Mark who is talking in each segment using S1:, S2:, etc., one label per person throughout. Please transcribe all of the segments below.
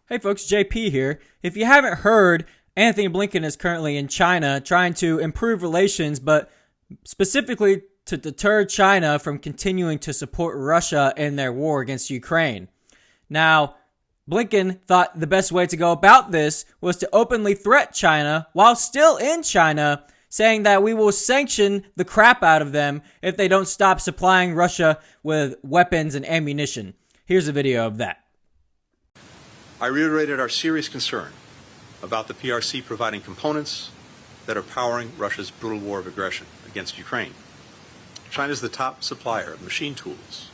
S1: Hey folks, JP here. If you haven't heard, Anthony Blinken is currently in China trying to improve relations, but specifically to deter China from continuing to support Russia in their war against Ukraine. Now, Blinken thought the best way to go about this was to openly threat China while still in China, saying that we will sanction the crap out of them if they don't stop supplying Russia with weapons and ammunition. Here's a video of that.
S2: I reiterated our serious concern about the PRC providing components that are powering Russia's brutal war of aggression against Ukraine. China is the top supplier of machine tools,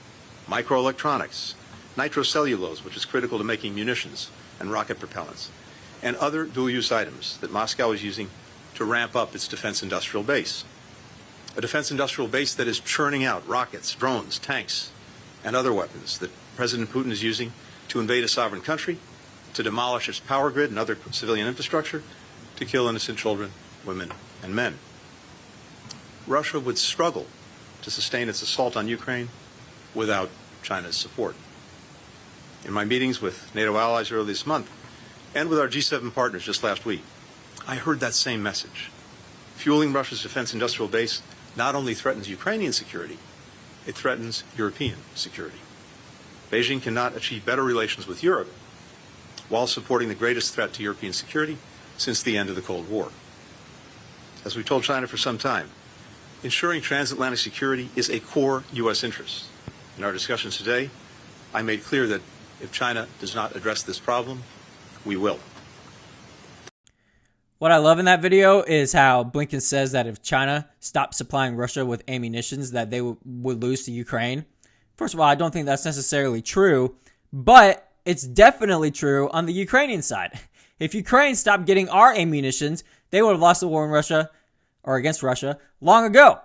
S2: microelectronics, nitrocellulose, which is critical to making munitions and rocket propellants, and other dual-use items that Moscow is using to ramp up its defense industrial base. A defense industrial base that is churning out rockets, drones, tanks, and other weapons that President Putin is using to invade a sovereign country, to demolish its power grid and other civilian infrastructure, to kill innocent children, women, and men. Russia would struggle to sustain its assault on Ukraine without China's support. In my meetings with NATO allies earlier this month, and with our G7 partners just last week, I heard that same message. Fueling Russia's defense industrial base not only threatens Ukrainian security, it threatens European security. Beijing cannot achieve better relations with Europe while supporting the greatest threat to European security since the end of the Cold War. As we told China for some time, ensuring transatlantic security is a core U.S. interest. In our discussions today, I made clear that if China does not address this problem, we will.
S1: What I love in that video is how Blinken says that if China stopped supplying Russia with ammunitions, that they would lose to Ukraine. First of all, I don't think that's necessarily true, but it's definitely true on the Ukrainian side. If Ukraine stopped getting our ammunitions, they would have lost the war in Russia or against Russia long ago.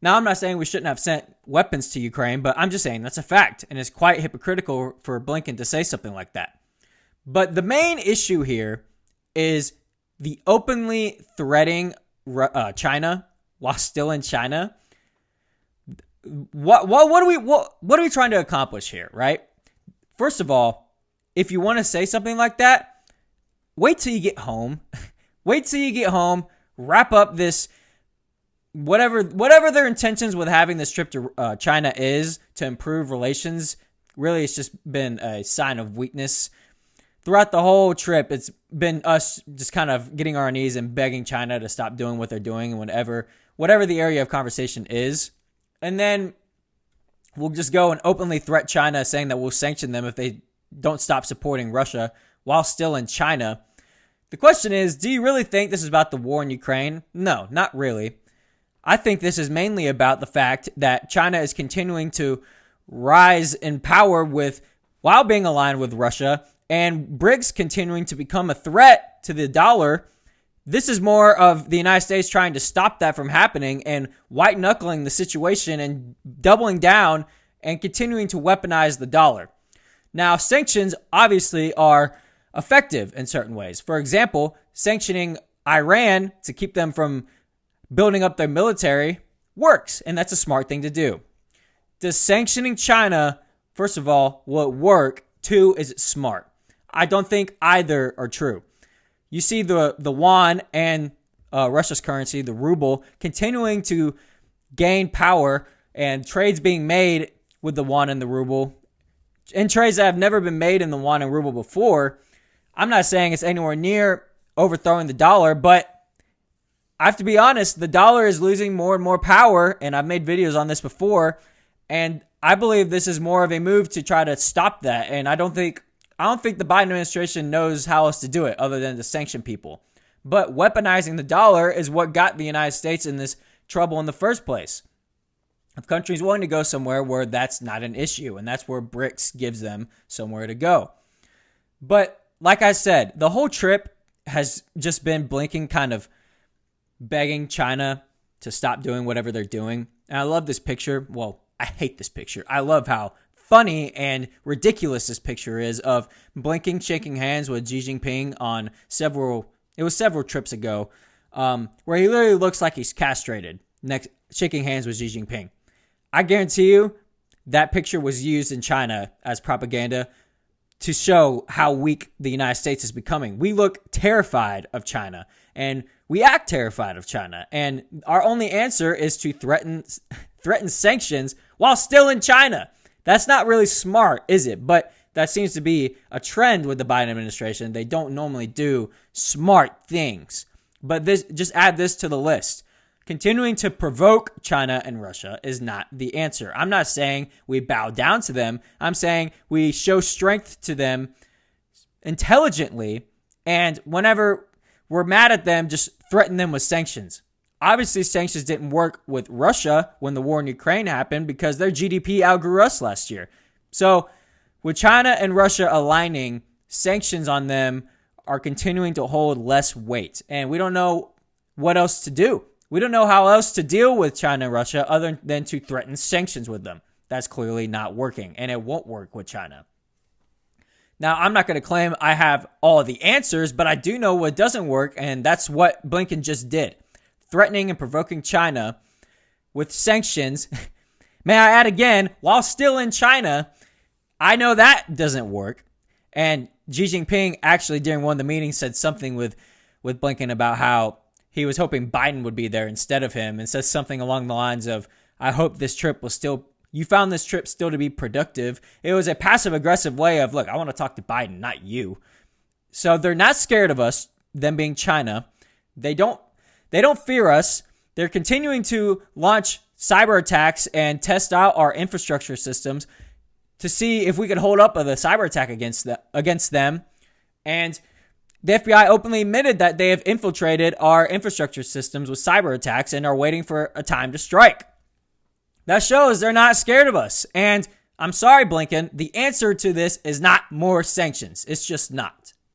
S1: Now, I'm not saying we shouldn't have sent weapons to Ukraine, but I'm just saying that's a fact, and it's quite hypocritical for Blinken to say something like that. But the main issue here is the openly threatening China while still in China. What are we trying to accomplish here, right? First of all, if you want to say something like that, wait till you get home. Wait till you get home, wrap up this, whatever their intentions with having this trip to China is to improve relations. Really, it's just been a sign of weakness. Throughout the whole trip, it's been us just kind of getting on our knees and begging China to stop doing what they're doing and whatever the area of conversation is. And then we'll just go and openly threat China, saying that we'll sanction them if they don't stop supporting Russia while still in China. The question is, do you really think this is about the war in Ukraine? No, not really. I think this is mainly about the fact that China is continuing to rise in power while being aligned with Russia, and BRICS continuing to become a threat to the dollar. This is more of the United States trying to stop that from happening and white-knuckling the situation and doubling down and continuing to weaponize the dollar. Now, sanctions obviously are effective in certain ways. For example, sanctioning Iran to keep them from building up their military works, and that's a smart thing to do. Does sanctioning China, first of all, will it work? Two, is it smart? I don't think either are true. You see the yuan and Russia's currency, the ruble, continuing to gain power, and trades being made with the yuan and the ruble, and trades that have never been made in the yuan and ruble before. I'm not saying it's anywhere near overthrowing the dollar, but I have to be honest, the dollar is losing more and more power, and I've made videos on this before, and I believe this is more of a move to try to stop that, and I don't think the Biden administration knows how else to do it other than to sanction people. But weaponizing the dollar is what got the United States in this trouble in the first place. If countries willing to go somewhere where that's not an issue, and that's where BRICS gives them somewhere to go. But like I said, the whole trip has just been Blinken kind of begging China to stop doing whatever they're doing. And I love this picture. Well, I hate this picture. I love how funny and ridiculous this picture is of Blinken shaking hands with Xi Jinping on several trips ago, where he literally looks like he's castrated, shaking hands with Xi Jinping. I guarantee you that picture was used in China as propaganda to show how weak the United States is becoming. We look terrified of China, and we act terrified of China. And our only answer is to threaten sanctions while still in China. That's not really smart, is it? But that seems to be a trend with the Biden administration. They don't normally do smart things. But just add this to the list. Continuing to provoke China and Russia is not the answer. I'm not saying we bow down to them. I'm saying we show strength to them intelligently, and whenever we're mad at them, just threaten them with sanctions. Obviously, sanctions didn't work with Russia when the war in Ukraine happened because their GDP outgrew us last year. So with China and Russia aligning, sanctions on them are continuing to hold less weight, and we don't know what else to do. We don't know how else to deal with China and Russia other than to threaten sanctions with them. That's clearly not working, and it won't work with China. Now, I'm not going to claim I have all the answers, but I do know what doesn't work, and that's what Blinken just did. Threatening and provoking China with sanctions. May I add again, while still in China, I know that doesn't work. And Xi Jinping actually during one of the meetings said something with Blinken about how he was hoping Biden would be there instead of him, and says something along the lines of, I hope this trip you found this trip still to be productive. It was a passive-aggressive way of, look, I want to talk to Biden, not you. So they're not scared of us, them being China. They don't fear us. They're continuing to launch cyber attacks and test out our infrastructure systems to see if we could hold up with a cyber attack against them. And the FBI openly admitted that they have infiltrated our infrastructure systems with cyber attacks and are waiting for a time to strike. That shows they're not scared of us. And I'm sorry, Blinken, the answer to this is not more sanctions. It's just not.